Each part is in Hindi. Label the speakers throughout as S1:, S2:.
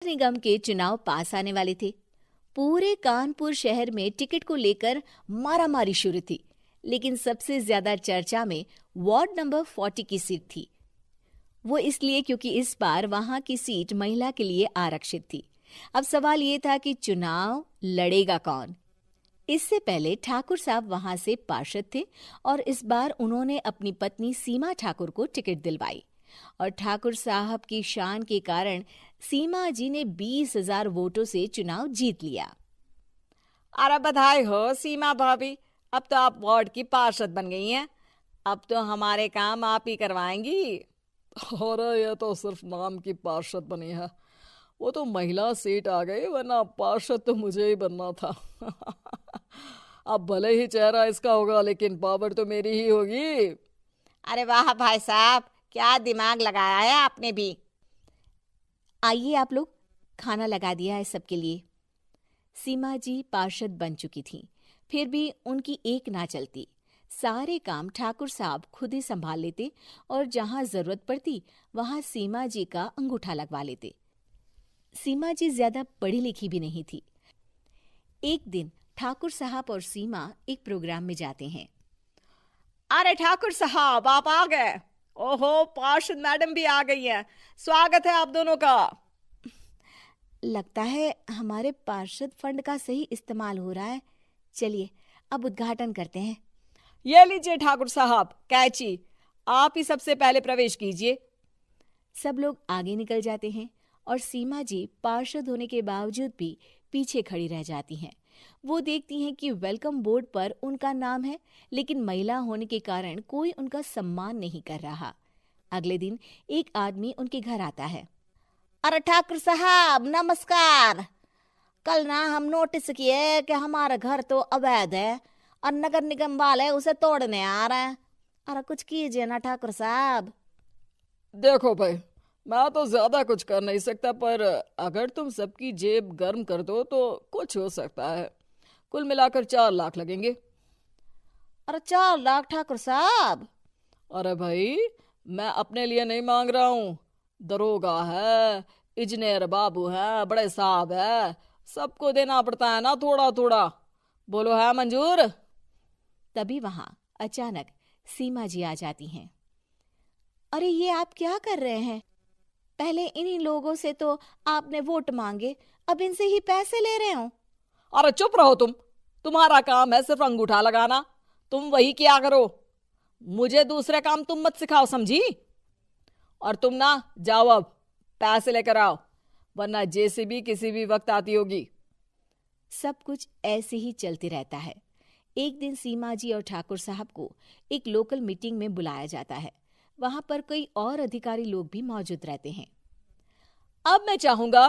S1: निगम के चुनाव पास आने वाले थे। पूरे कानपुर शहर में टिकट को लेकर मारामारी शुरू थी, लेकिन सबसे ज्यादा चर्चा में वार्ड नंबर 40 की सीट थी। वो इसलिए क्योंकि इस बार वहां की सीट महिला के लिए आरक्षित थी। अब सवाल ये था कि चुनाव लड़ेगा कौन। इससे पहले ठाकुर साहब वहां से पार्षद थे और इस बार उन्होंने अपनी पत्नी सीमा ठाकुर को टिकट दिलवाई और ठाकुर साहब की शान के कारण सीमा जी ने 20,000 वोटों से चुनाव जीत लिया।
S2: अरे बधाई हो सीमा भाभी, अब तो आप वार्ड की पार्षद बन गई हैं। अब तो हमारे काम आप ही करवाएंगी।
S3: अरे ये तो सिर्फ नाम की पार्षद बनी है, वो तो महिला सीट आ गई, वरना पार्षद तो मुझे ही बनना था। अब भले ही चेहरा इसका होगा, लेकिन पावर तो मेरी ही होगी।
S2: अरे वाह भाई साहब, क्या दिमाग लगाया है आपने भी।
S1: आइए आप लोग, खाना लगा दिया है सबके लिए। सीमा जी पार्षद बन चुकी थीं, फिर भी उनकी एक ना चलती। सारे काम ठाकुर साहब खुद ही संभाल लेते और जहां जरूरत पड़ती वहां सीमा जी का अंगूठा लगवा लेते। सीमा जी ज्यादा पढ़ी लिखी भी नहीं थी। एक दिन ठाकुर साहब और सीमा एक प्रोग्राम में जाते हैं।
S2: अरे ठाकुर साहब, आप आ गए। ओहो, पार्षद मैडम भी आ गई हैं। स्वागत है आप दोनों का।
S1: लगता है हमारे पार्षद फंड का सही इस्तेमाल हो रहा है। चलिए अब उद्घाटन करते हैं।
S2: ये लीजिए ठाकुर साहब कैची, आप ही सबसे पहले प्रवेश कीजिए।
S1: सब लोग आगे निकल जाते हैं और सीमा जी पार्षद होने के बावजूद भी पीछे खड़ी रह जाती हैं। वो देखती हैं कि वेलकम बोर्ड पर उनका नाम है, लेकिन महिला होने के कारण कोई उनका सम्मान नहीं कर रहा। अगले दिन एक आदमी उनके घर आता है।
S2: अरे ठाकुर साहब नमस्कार। कल ना हम नोटिस किए कि हमारा घर तो अवैध है और नगर निगम वाले उसे तोड़ने आ रहे हैं। अरे कुछ कीजिए ना ठाकुर साहब।
S3: देखो भाई, मैं तो ज्यादा कुछ कर नहीं सकता, पर अगर तुम सबकी जेब गर्म कर दो तो कुछ हो सकता है। कुल मिलाकर 4 लाख लगेंगे।
S2: अरे 4 लाख ठाकुर साहब?
S3: अरे भाई, मैं अपने लिए नहीं मांग रहा हूँ। दरोगा है, इंजीनियर बाबू है, बड़े साहब है, सबको देना पड़ता है ना थोड़ा थोड़ा। बोलो है मंजूर?
S1: तभी वहां अचानक सीमा जी आ जाती हैं। अरे ये आप क्या कर रहे हैं? पहले इन्हीं लोगों से तो आपने वोट मांगे, अब इनसे ही पैसे ले रहे हो।
S2: अरे चुप रहो तुम। तुम्हारा काम है सिर्फ अंगूठा लगाना, तुम वही किया करो। मुझे दूसरे काम तुम मत सिखाओ, समझी? और तुम ना जाओ, अब पैसे लेकर आओ, वरना जेसीबी किसी भी वक्त आती होगी।
S1: सब कुछ ऐसे ही चलते रहता है। एक दिन सीमा जी और ठाकुर साहब को एक लोकल मीटिंग में बुलाया जाता है। वहां पर कई और अधिकारी लोग भी मौजूद रहते हैं।
S2: अब मैं चाहूंगा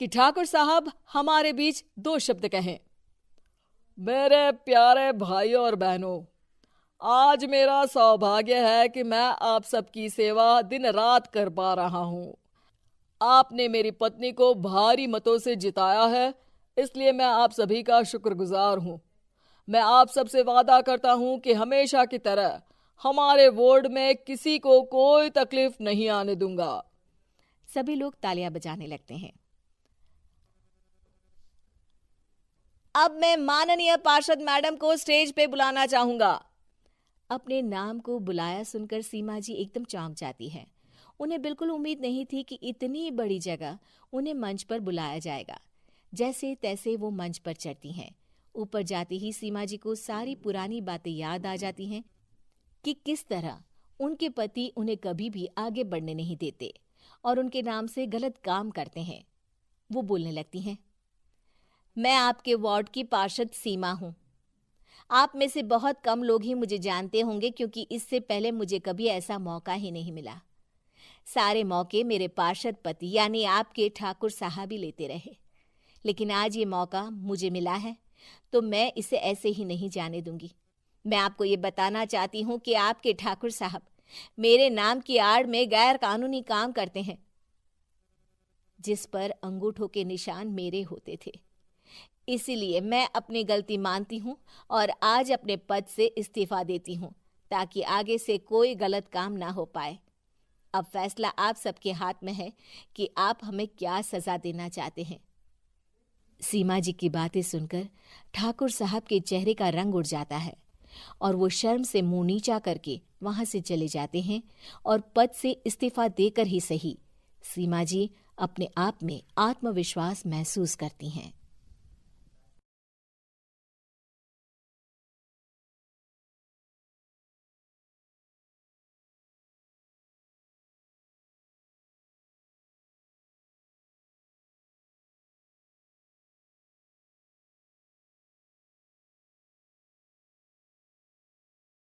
S2: कि ठाकुर साहब हमारे बीच 2 शब्द कहें।
S3: मेरे प्यारे भाइयों और बहनों, आज मेरा सौभाग्य है कि मैं आप सबकी सेवा दिन रात कर पा रहा हूं। आपने मेरी पत्नी को भारी मतों से जिताया है, इसलिए मैं आप सभी का शुक्रगुजार हूं। मैं आप सबसे वादा करता हूं कि हमेशा की तरह हमारे वार्ड में किसी को कोई तकलीफ नहीं आने दूंगा।
S1: सभी लोग तालियां बजाने लगते हैं।
S2: अब मैं माननीय पार्षद मैडम को स्टेज पे बुलाना चाहूंगा।
S1: अपने नाम को बुलाया सुनकर सीमा जी एकदम चौंक जाती है। उन्हें बिल्कुल उम्मीद नहीं थी कि इतनी बड़ी जगह उन्हें मंच पर बुलाया जाएगा। जैसे तैसे वो मंच पर चढ़ती हैं। ऊपर जाते ही सीमा जी को सारी पुरानी बातें याद आ जाती हैं कि किस तरह उनके पति उन्हें कभी भी आगे बढ़ने नहीं देते और उनके नाम से गलत काम करते हैं। वो बोलने लगती हैं।
S2: मैं आपके वार्ड की पार्षद सीमा हूं। आप में से बहुत कम लोग ही मुझे जानते होंगे, क्योंकि इससे पहले मुझे कभी ऐसा मौका ही नहीं मिला। सारे मौके मेरे पार्षद पति यानी आपके ठाकुर साहब ही लेते रहे, लेकिन आज ये मौका मुझे मिला है तो मैं इसे ऐसे ही नहीं जाने दूंगी। मैं आपको ये बताना चाहती हूँ कि आपके ठाकुर साहब मेरे नाम की आड़ में गैर कानूनी काम करते हैं, जिस पर अंगूठों के निशान मेरे होते थे। इसीलिए मैं अपनी गलती मानती हूँ और आज अपने पद से इस्तीफा देती हूँ, ताकि आगे से कोई गलत काम ना हो पाए। अब फैसला आप सबके हाथ में है कि आप हमें क्या सजा देना चाहते हैं।
S1: सीमा जी की बातें सुनकर ठाकुर साहब के चेहरे का रंग उड़ जाता है और वो शर्म से मुंह नीचा करके वहां से चले जाते हैं और पद से इस्तीफा देकर ही सही सीमा जी अपने आप में आत्मविश्वास महसूस करती हैं।